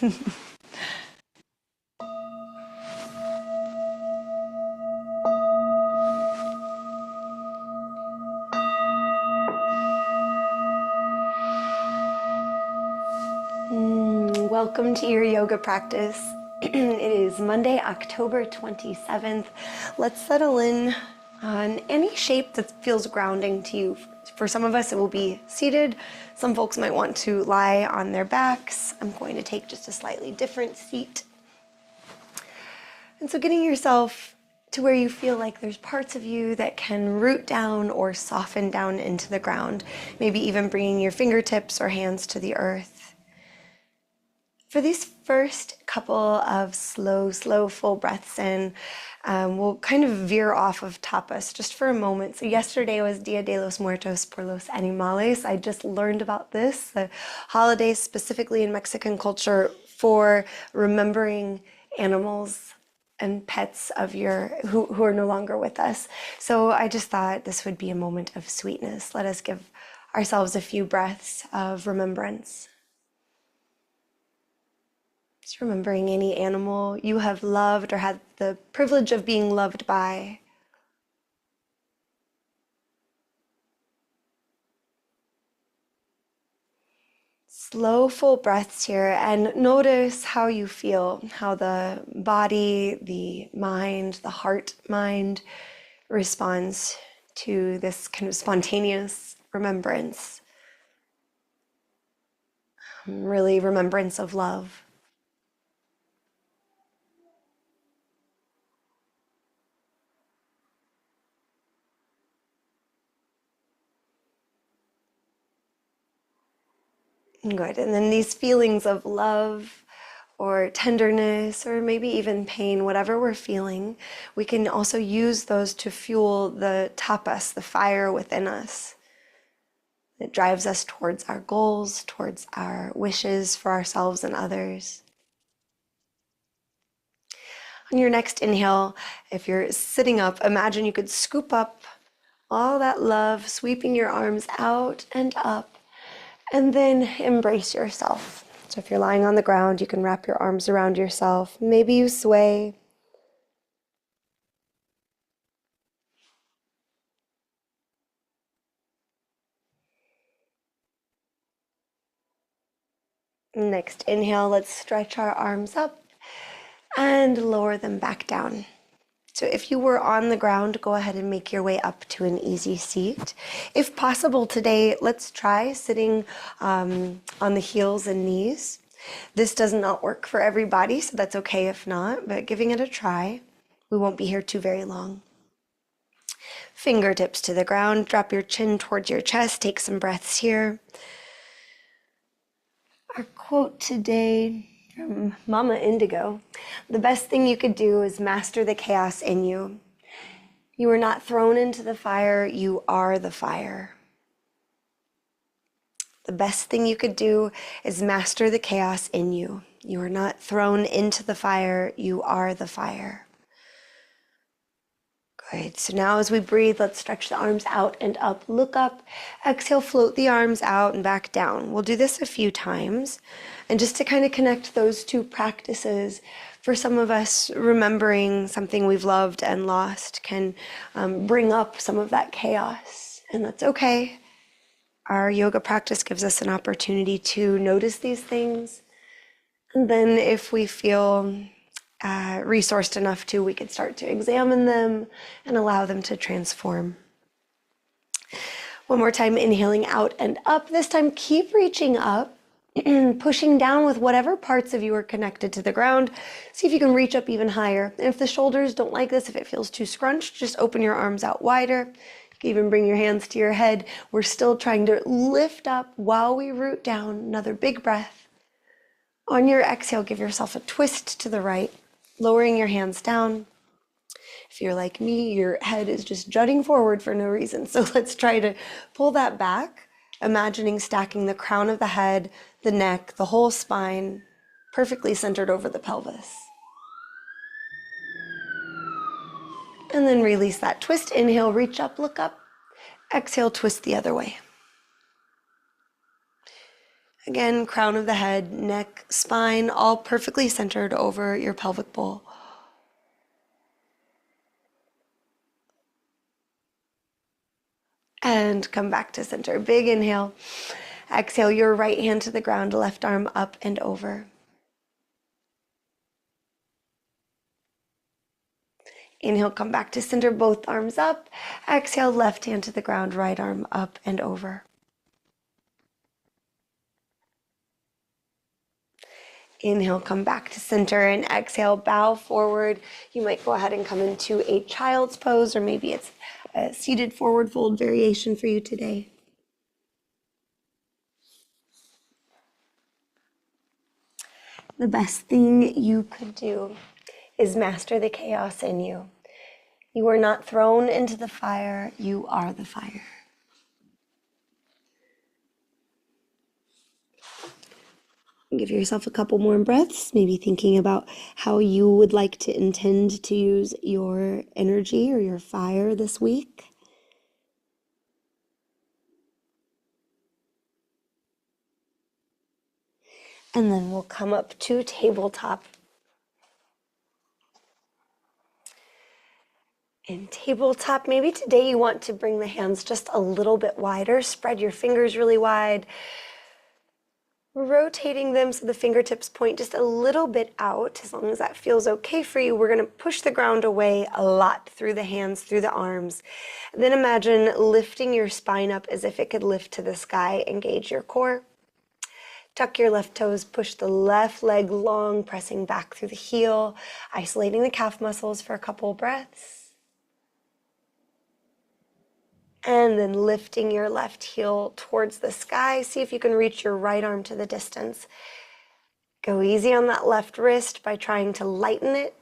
Welcome to your yoga practice. It is Monday, October 27th. Let's settle in on any shape that feels grounding to you. For some of us, it will be seated. Some folks might want to lie on their backs. I'm going to take just a slightly different seat. And so getting yourself to where you feel like there's parts of you that can root down or soften down into the ground, maybe even bringing your fingertips or hands to the earth. For these first couple of slow, full breaths in, we'll kind of veer off of tapas just for a moment. So yesterday was Dia de los Muertos por los Animales. I just learned about this, the holiday specifically in Mexican culture for remembering animals and pets of who are no longer with us. So I just thought this would be a moment of sweetness. Let us give ourselves a few breaths of remembrance. Just remembering any animal you have loved or had the privilege of being loved by. Slow, full breaths here, and notice how you feel, how the body, the mind, the heart-mind responds to this kind of spontaneous remembrance. Really, remembrance of love. Good. And then these feelings of love or tenderness or maybe even pain, whatever we're feeling, we can also use those to fuel the tapas, the fire within us. It drives us towards our goals, towards our wishes for ourselves and others. On your next inhale, if you're sitting up, imagine you could scoop up all that love, sweeping your arms out and up. And then embrace yourself. So if you're lying on the ground, you can wrap your arms around yourself. Maybe you sway. Next inhale, let's stretch our arms up and lower them back down. So if you were on the ground, go ahead and make your way up to an easy seat. If possible today, let's try sitting on the heels and knees. This does not work for everybody, so that's okay if not, but giving it a try. We won't be here too very long. Fingertips to the ground, drop your chin towards your chest, take some breaths here. Our quote today from Mama Indigo: the best thing you could do is master the chaos in you. You are not thrown into the fire, you are the fire. The best thing you could do is master the chaos in you. You are not thrown into the fire, you are the fire. Good. So now as we breathe, let's stretch the arms out and up. Look up. Exhale, float the arms out and back down. We'll do this a few times. And just to kind of connect those two practices, for some of us, remembering something we've loved and lost can bring up some of that chaos. And that's okay. Our yoga practice gives us an opportunity to notice these things. And then if we feel resourced enough to, we could start to examine them and allow them to transform. One more time, inhaling out and up. This time, keep reaching up, pushing down with whatever parts of you are connected to the ground. See if you can reach up even higher. And if the shoulders don't like this, if it feels too scrunched, just open your arms out wider. You can even bring your hands to your head. We're still trying to lift up while we root down. Another big breath. On your exhale, give yourself a twist to the right, lowering your hands down. If you're like me, your head is just jutting forward for no reason. So let's try to pull that back, imagining stacking the crown of the head, the neck, the whole spine, perfectly centered over the pelvis. And then release that twist. Inhale, reach up, look up. Exhale, twist the other way. Again, crown of the head, neck, spine, all perfectly centered over your pelvic bowl. And come back to center. Big inhale. Exhale your right hand to the ground, left arm up and over. Inhale, come back to center, both arms up. Exhale, left hand to the ground, right arm up and over. Inhale, come back to center, and exhale, bow forward. You might go ahead and come into a child's pose, or maybe it's a seated forward fold variation for you today. The best thing you could do is master the chaos in you. You are not thrown into the fire, you are the fire. Give yourself a couple more breaths, maybe thinking about how you would like to intend to use your energy or your fire this week. And then we'll come up to tabletop. In tabletop, maybe today you want to bring the hands just a little bit wider, spread your fingers really wide, rotating them so the fingertips point just a little bit out. As long as that feels okay for you, we're going to push the ground away a lot through the hands, through the arms. And then imagine lifting your spine up as if it could lift to the sky. Engage your core. Tuck your left toes, push the left leg long, pressing back through the heel, isolating the calf muscles for a couple breaths. And then lifting your left heel towards the sky. See if you can reach your right arm to the distance. Go easy on that left wrist by trying to lighten it.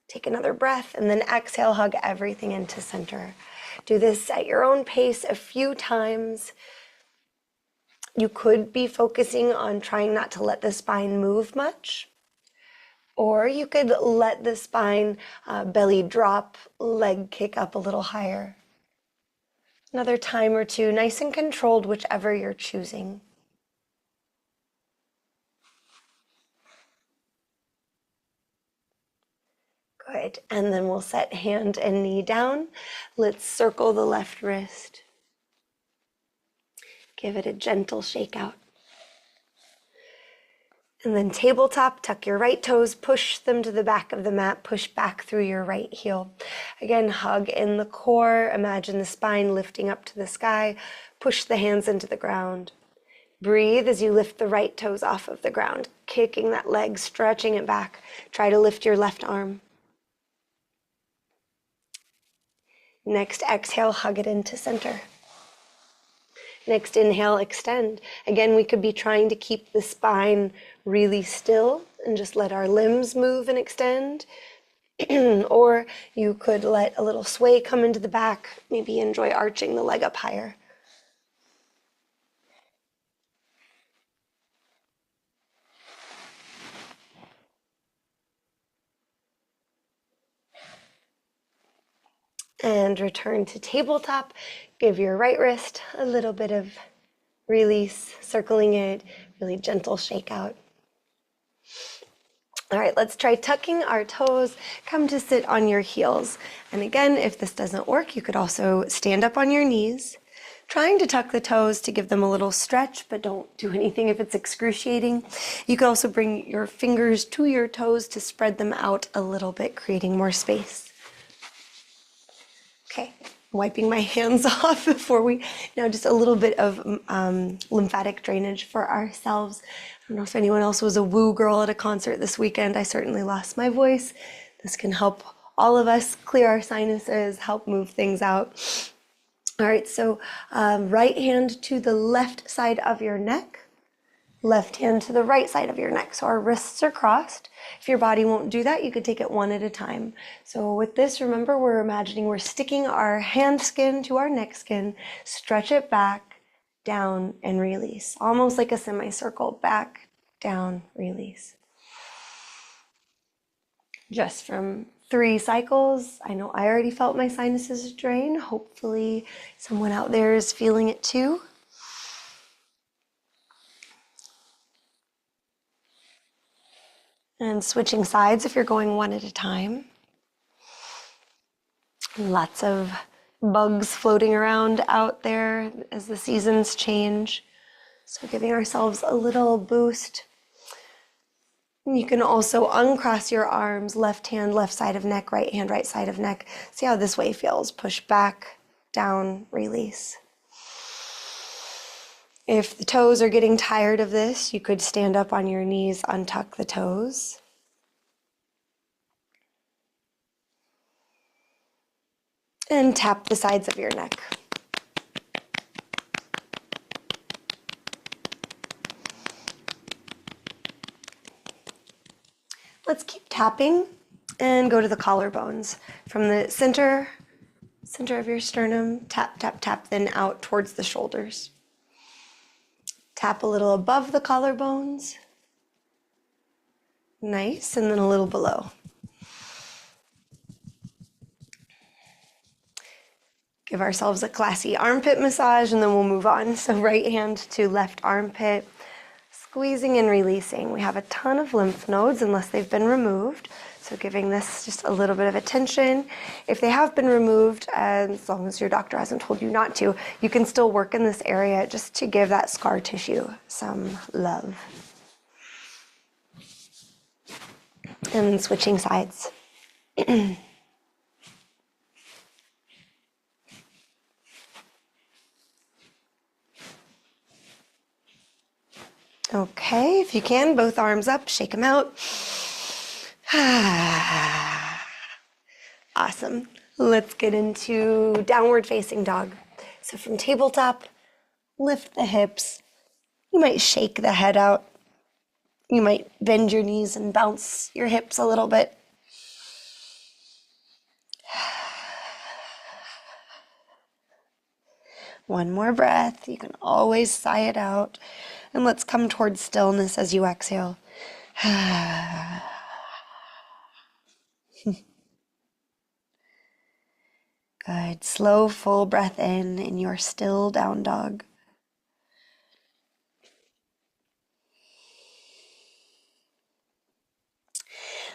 Take another breath, and then exhale, hug everything into center. Do this at your own pace a few times. You could be focusing on trying not to let the spine move much. Or you could let the spine belly drop, leg kick up a little higher. Another time or two, nice and controlled, whichever you're choosing. Good, and then we'll set hand and knee down. Let's circle the left wrist. Give it a gentle shake out. And then tabletop, tuck your right toes, push them to the back of the mat, push back through your right heel. Again, hug in the core, imagine the spine lifting up to the sky, push the hands into the ground. Breathe as you lift the right toes off of the ground, kicking that leg, stretching it back. Try to lift your left arm. Next, exhale, hug it into center. Next, inhale, extend. Again, we could be trying to keep the spine really still and just let our limbs move and extend. Or you could let a little sway come into the back, maybe enjoy arching the leg up higher. And return to tabletop. Give your right wrist a little bit of release, circling it, really gentle shake out. All right, let's try tucking our toes. Come to sit on your heels. And again, if this doesn't work, you could also stand up on your knees, trying to tuck the toes to give them a little stretch, but don't do anything if it's excruciating. You could also bring your fingers to your toes to spread them out a little bit, creating more space. Okay, wiping my hands off before we, now just a little bit of lymphatic drainage for ourselves. I don't know if anyone else was a woo girl at a concert this weekend. I certainly lost my voice. This can help all of us clear our sinuses, help move things out. All right, so right hand to the left side of your neck, left hand to the right side of your neck. So our wrists are crossed. If your body won't do that, you could take it one at a time. So with this, remember, we're imagining we're sticking our hand skin to our neck skin, stretch it back, down, and release. Almost like a semicircle, back, down, release. Just from 3 cycles. I know I already felt my sinuses drain. Hopefully someone out there is feeling it too. And switching sides if you're going one at a time. Lots of bugs floating around out there as the seasons change. So giving ourselves a little boost. You can also uncross your arms, left hand, left side of neck, right hand, right side of neck. See how this way feels. Push back, down, release. If the toes are getting tired of this, you could stand up on your knees, untuck the toes. And tap the sides of your neck. Let's keep tapping and go to the collarbones. From the center of your sternum, tap, tap, tap, then out towards the shoulders. Tap a little above the collarbones. Nice, and then a little below. Give ourselves a classy armpit massage and then we'll move on. So right hand to left armpit, squeezing and releasing. We have a ton of lymph nodes unless they've been removed. So giving this just a little bit of attention. If they have been removed, as long as your doctor hasn't told you not to, you can still work in this area just to give that scar tissue some love. And then switching sides. Okay, if you can, both arms up, shake them out. Awesome. Let's get into downward facing dog. So from tabletop, lift the hips. You might shake the head out. You might bend your knees and bounce your hips a little bit. One more breath. You can always sigh it out. And let's come towards stillness as you exhale. Good. Slow, full breath in your still down dog.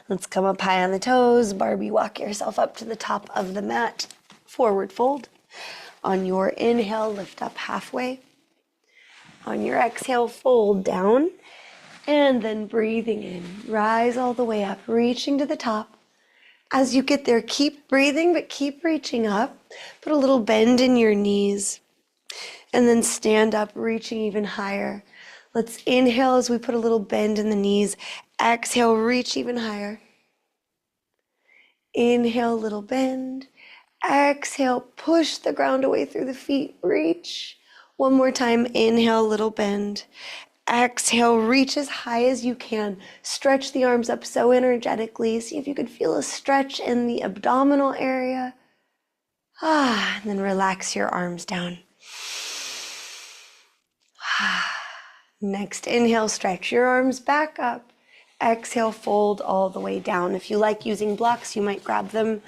Let's come up high on the toes. Barbie, walk yourself up to the top of the mat. Forward fold. On your inhale, lift up halfway. On your exhale, fold down. And then breathing in, rise all the way up, reaching to the top. As you get there, keep breathing, but keep reaching up. Put a little bend in your knees. And then stand up, reaching even higher. Let's inhale as we put a little bend in the knees. Exhale, reach even higher. Inhale, little bend. Exhale, push the ground away through the feet, reach. One more time, inhale, little bend. Exhale, reach as high as you can. Stretch the arms up so energetically. See if you could feel a stretch in the abdominal area. And then relax your arms down. Next, inhale, stretch your arms back up. Exhale, fold all the way down. If you like using blocks, you might grab them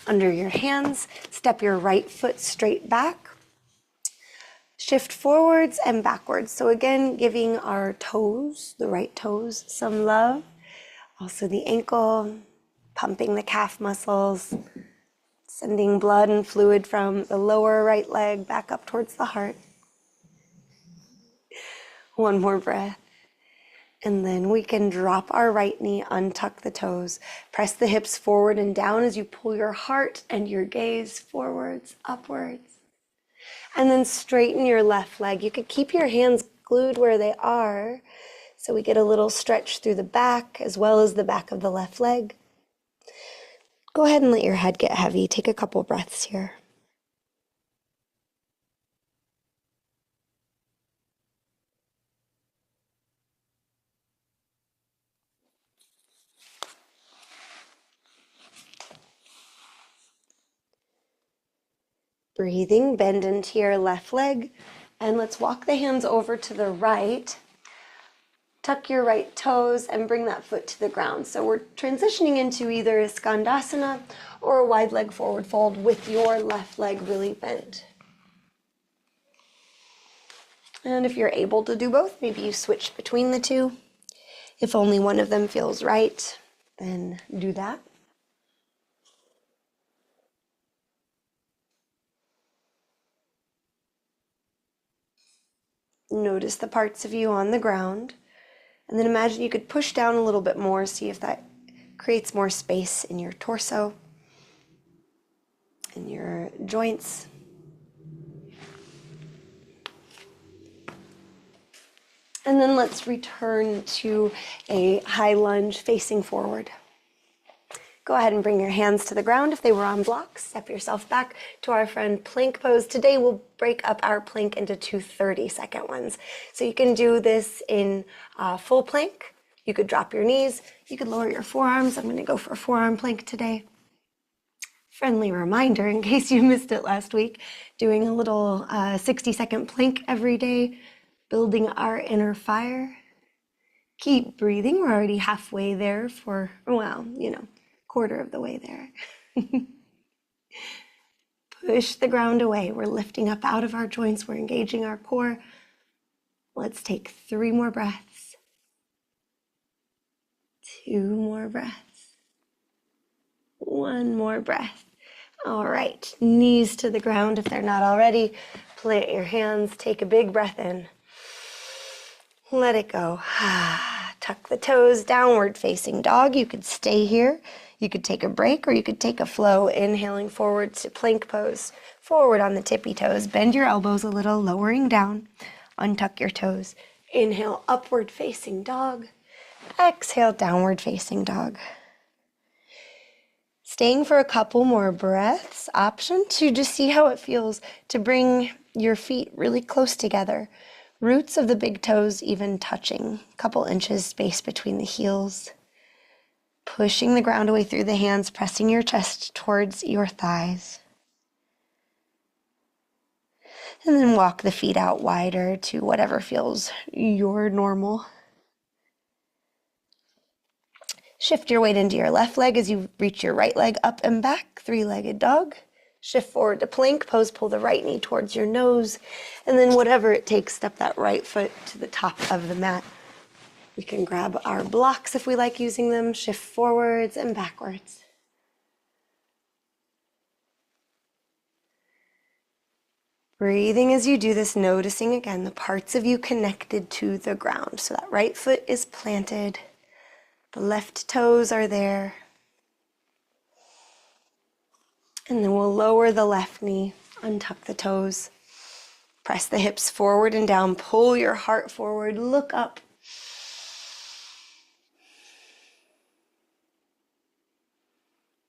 under your hands. Step your right foot straight back. Shift forwards and backwards. So again, giving our toes, the right toes, some love. Also the ankle, pumping the calf muscles, sending blood and fluid from the lower right leg back up towards the heart. One more breath. And then we can drop our right knee, untuck the toes, press the hips forward and down as you pull your heart and your gaze forwards, upwards. And then straighten your left leg. You could keep your hands glued where they are, so we get a little stretch through the back as well as the back of the left leg. Go ahead and let your head get heavy. Take a couple breaths here. Breathing, bend into your left leg, and let's walk the hands over to the right. Tuck your right toes and bring that foot to the ground. So we're transitioning into either a Skandasana or a wide leg forward fold with your left leg really bent. And if you're able to do both, maybe you switch between the two. If only one of them feels right, then do that. Notice the parts of you on the ground, and then imagine you could push down a little bit more, see if that creates more space in your torso, in your joints. And then let's return to a high lunge facing forward. Go ahead and bring your hands to the ground if they were on blocks. Step yourself back to our friend plank pose. Today we'll break up our plank into two 30-second ones. So you can do this in full plank. You could drop your knees. You could lower your forearms. I'm going to go for a forearm plank today. Friendly reminder, in case you missed it last week, doing a little 60-second plank every day, building our inner fire. Keep breathing. We're already halfway there for, well, quarter of the way there. Push the ground away. We're lifting up out of our joints. We're engaging our core. Let's take 3 more breaths. 2 more breaths. 1 more breath. All right, knees to the ground if they're not already. Plant your hands. Take a big breath in. Let it go. Tuck the toes, downward facing dog. You could stay here. You could take a break, or you could take a flow, inhaling forward to plank pose. Forward on the tippy toes. Bend your elbows a little, lowering down. Untuck your toes. Inhale, upward facing dog. Exhale, downward facing dog. Staying for a couple more breaths. Option to just see how it feels to bring your feet really close together. Roots of the big toes even touching. A couple inches space between the heels. Pushing the ground away through the hands, pressing your chest towards your thighs. And then walk the feet out wider to whatever feels your normal. Shift your weight into your left leg as you reach your right leg up and back, 3-legged dog. Shift forward to plank pose, pull the right knee towards your nose, and then whatever it takes, step that right foot to the top of the mat. We can grab our blocks if we like using them, shift forwards and backwards. Breathing as you do this, noticing again the parts of you connected to the ground. So that right foot is planted, the left toes are there. And then we'll lower the left knee, untuck the toes, press the hips forward and down, pull your heart forward, look up.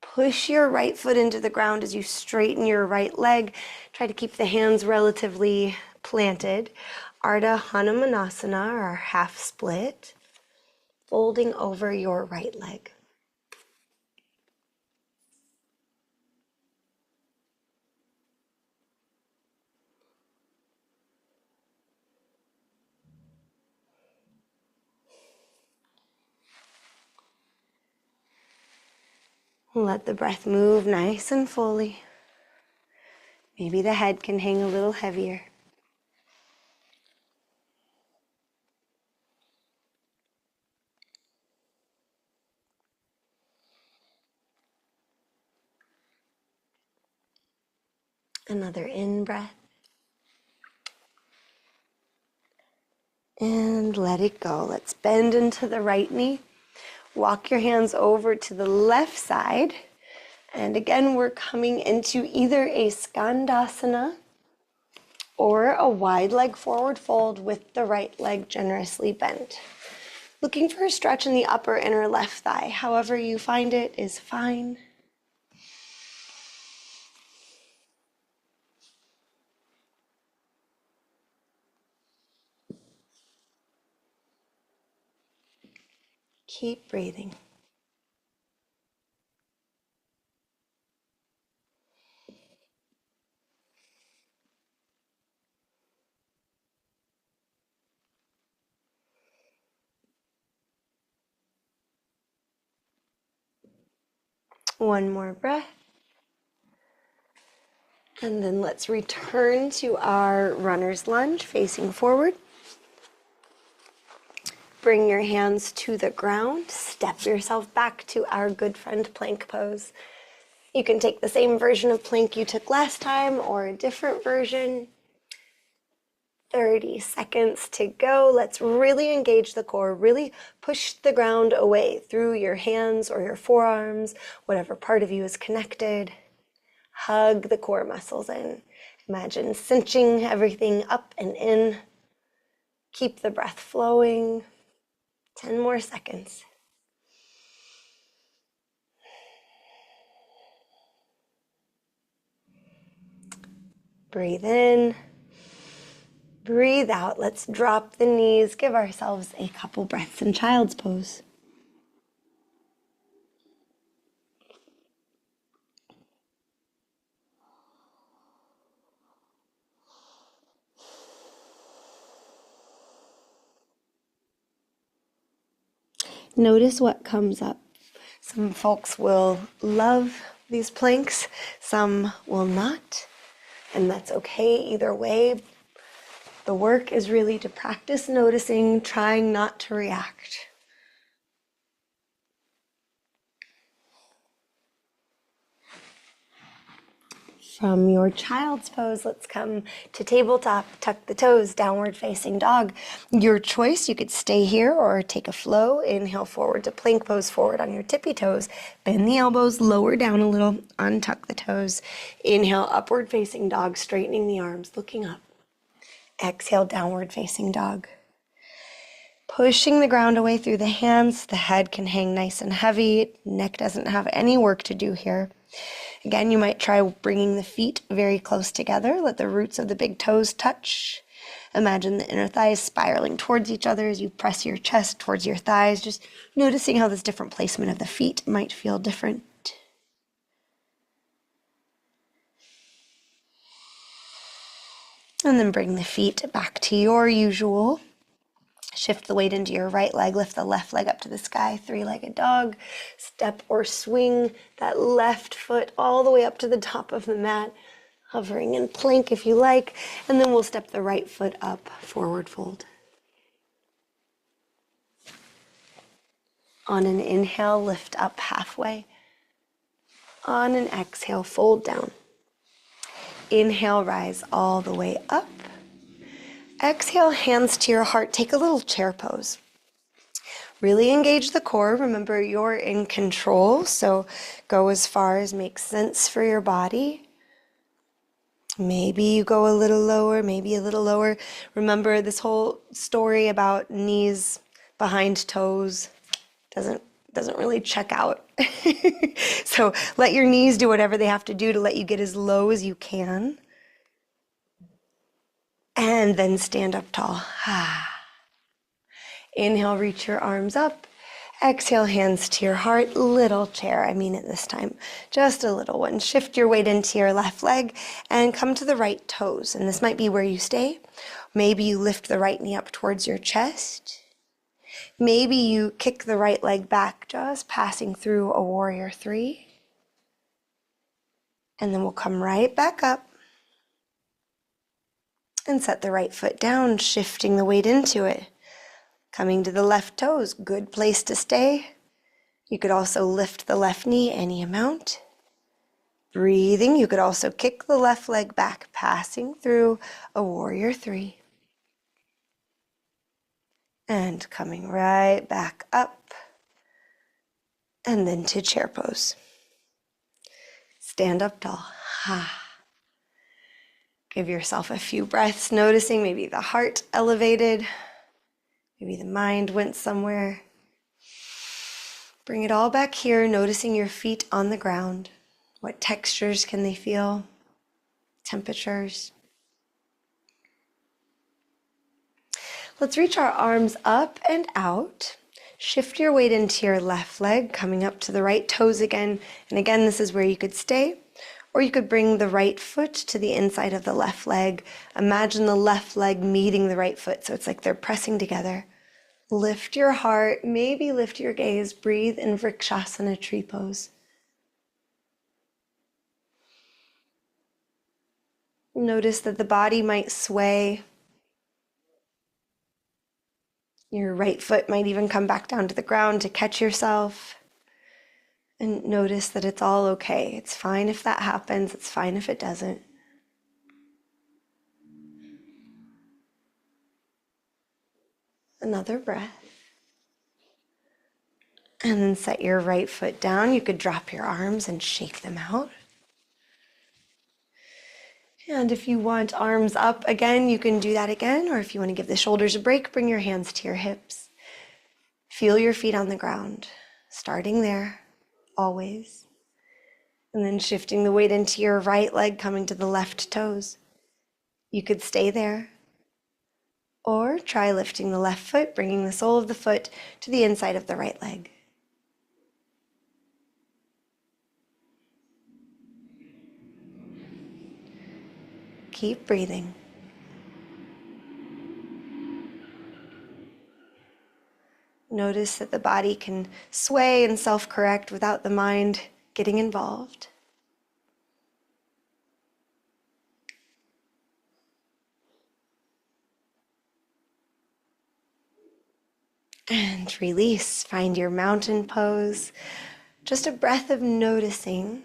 Push your right foot into the ground as you straighten your right leg. Try to keep the hands relatively planted. Ardha Hanumanasana, or half split, folding over your right leg. Let the breath move nice and fully. Maybe the head can hang a little heavier. Another in-breath. And let it go. Let's bend into the right knee. Walk your hands over to the left side. And again, we're coming into either a Skandasana or a wide leg forward fold with the right leg generously bent. Looking for a stretch in the upper inner left thigh. However you find it is fine. Keep breathing. One more breath. And then let's return to our runner's lunge, facing forward. bring your hands to the ground. Step yourself back to our good friend plank pose. You can take the same version of plank you took last time or a different version. 30 seconds to go. Let's really engage the core, really push the ground away through your hands or your forearms, whatever part of you is connected. Hug the core muscles in. Imagine cinching everything up and in. Keep the breath flowing. 10 more seconds. Breathe in. Breathe out. Let's drop the knees. Give ourselves a couple breaths in child's pose. Notice what comes up. Some folks will love these planks, some will not, and that's okay either way. The work is really to practice noticing, trying not to react. From your child's pose, let's come to tabletop, tuck the toes, downward facing dog. Your choice, you could stay here or take a flow. Inhale forward to plank pose, forward on your tippy toes. Bend the elbows, lower down a little, untuck the toes. Inhale, upward facing dog, straightening the arms, looking up. Exhale, downward facing dog. Pushing the ground away through the hands. The head can hang nice and heavy. Neck doesn't have any work to do here. Again, you might try bringing the feet very close together. Let the roots of the big toes touch. Imagine the inner thighs spiraling towards each other as you press your chest towards your thighs. Just noticing how this different placement of the feet might feel different. And then bring the feet back to your usual. Shift the weight into your right leg, lift the left leg up to the sky, three-legged dog. Step or swing that left foot all the way up to the top of the mat, hovering in plank if you like, and then we'll step the right foot up, forward fold. On an inhale, lift up halfway. On an exhale, fold down. Inhale, rise all the way up. Exhale, hands to your heart. Take a little chair pose. Really engage the core. Remember, you're in control, so go as far as makes sense for your body. Maybe you go a little lower, maybe a little lower. Remember, this whole story about knees behind toes doesn't really check out. So let your knees do whatever they have to do to let you get as low as you can. And then stand up tall. Inhale, reach your arms up. Exhale, hands to your heart. Little chair, I mean it this time. Just a little one. Shift your weight into your left leg and come to the right toes. And this might be where you stay. Maybe you lift the right knee up towards your chest. Maybe you kick the right leg back, just passing through a warrior three. And then we'll come right back up. And set the right foot down, shifting the weight into it. Coming to the left toes, good place to stay. You could also lift the left knee any amount. Breathing, you could also kick the left leg back, passing through a warrior three. And coming right back up. And then to chair pose. Stand up tall. Give yourself a few breaths, noticing maybe the heart elevated, maybe the mind went somewhere. Bring it all back here, noticing your feet on the ground. What textures can they feel? Temperatures. Let's reach our arms up and out. Shift your weight into your left leg, coming up to the right toes again. And again, this is where you could stay. Or you could bring the right foot to the inside of the left leg. Imagine the left leg meeting the right foot, so it's like they're pressing together. Lift your heart, maybe lift your gaze, breathe in Vrikshasana tree pose. Notice that the body might sway. Your right foot might even come back down to the ground to catch yourself. And notice that it's all okay. It's fine if that happens. It's fine if it doesn't. Another breath. And then set your right foot down. You could drop your arms and shake them out. And if you want arms up again, you can do that again. Or if you want to give the shoulders a break, bring your hands to your hips. Feel your feet on the ground, starting there, always. And then shifting the weight into your right leg, coming to the left toes. You could stay there. Or try lifting the left foot, bringing the sole of the foot to the inside of the right leg. Keep breathing. Notice that the body can sway and self-correct without the mind getting involved. And release. Find your mountain pose. Just a breath of noticing.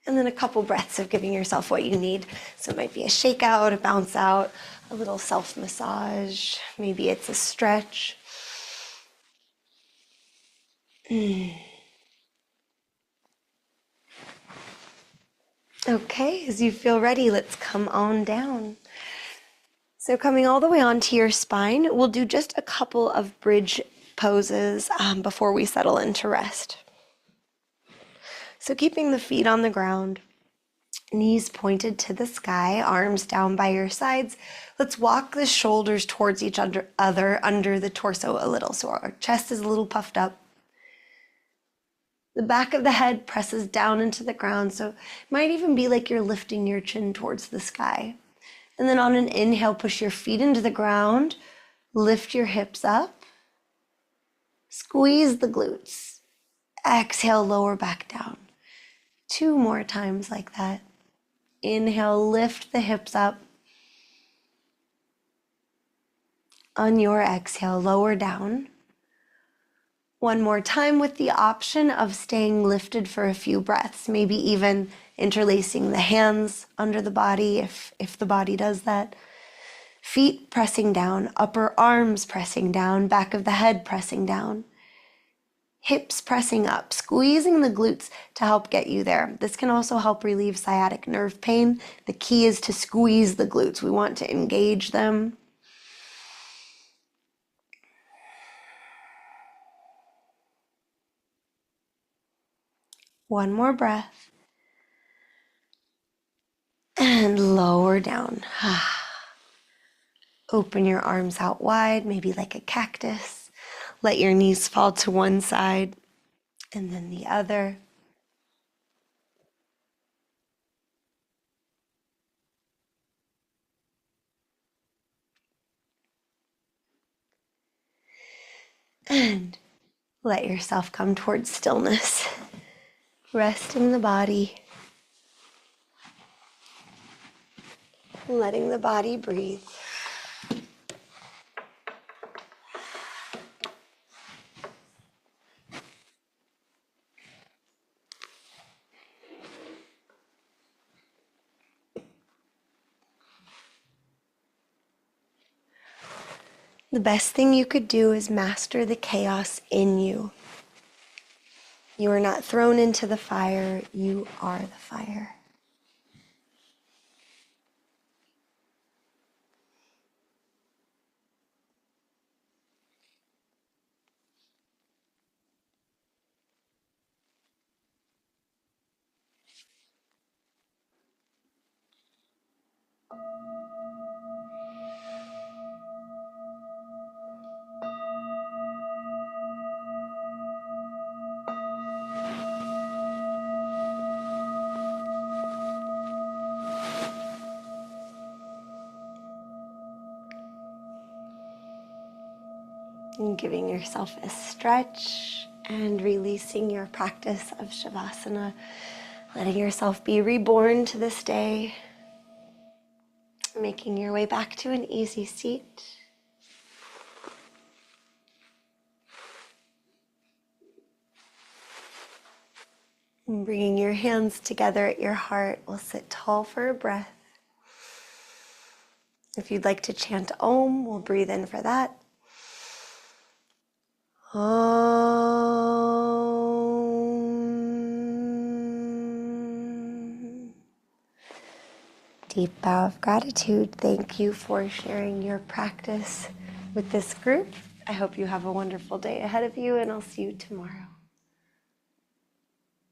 And then a couple breaths of giving yourself what you need. So it might be a shake out, a bounce out, a little self-massage. Maybe it's a stretch. Okay, as you feel ready, let's come on down. So coming all the way onto your spine, we'll do just a couple of bridge poses before we settle into rest. So keeping the feet on the ground, knees pointed to the sky, arms down by your sides. Let's walk the shoulders towards each other under the torso a little. So our chest is a little puffed up. The back of the head presses down into the ground. So it might even be like you're lifting your chin towards the sky. And then on an inhale, push your feet into the ground. Lift your hips up. Squeeze the glutes. Exhale, lower back down. 2 more times like that. Inhale, lift the hips up. On your exhale, lower down. 1 more time with the option of staying lifted for a few breaths, maybe even interlacing the hands under the body if the body does that. Feet pressing down, upper arms pressing down, back of the head pressing down. Hips pressing up, squeezing the glutes to help get you there. This can also help relieve sciatic nerve pain. The key is to squeeze the glutes. We want to engage them. One more breath. And lower down. Open your arms out wide, maybe like a cactus. Let your knees fall to one side and then the other. And let yourself come towards stillness. Resting the body. Letting the body breathe. The best thing you could do is master the chaos in you. You are not thrown into the fire, you are the fire. And giving yourself a stretch and releasing your practice of Shavasana, letting yourself be reborn to this day, making your way back to an easy seat. And bringing your hands together at your heart, we'll sit tall for a breath. If you'd like to chant Om, we'll breathe in for that. Om. Deep bow of gratitude. Thank you for sharing your practice with this group. I hope you have a wonderful day ahead of you, and I'll see you tomorrow.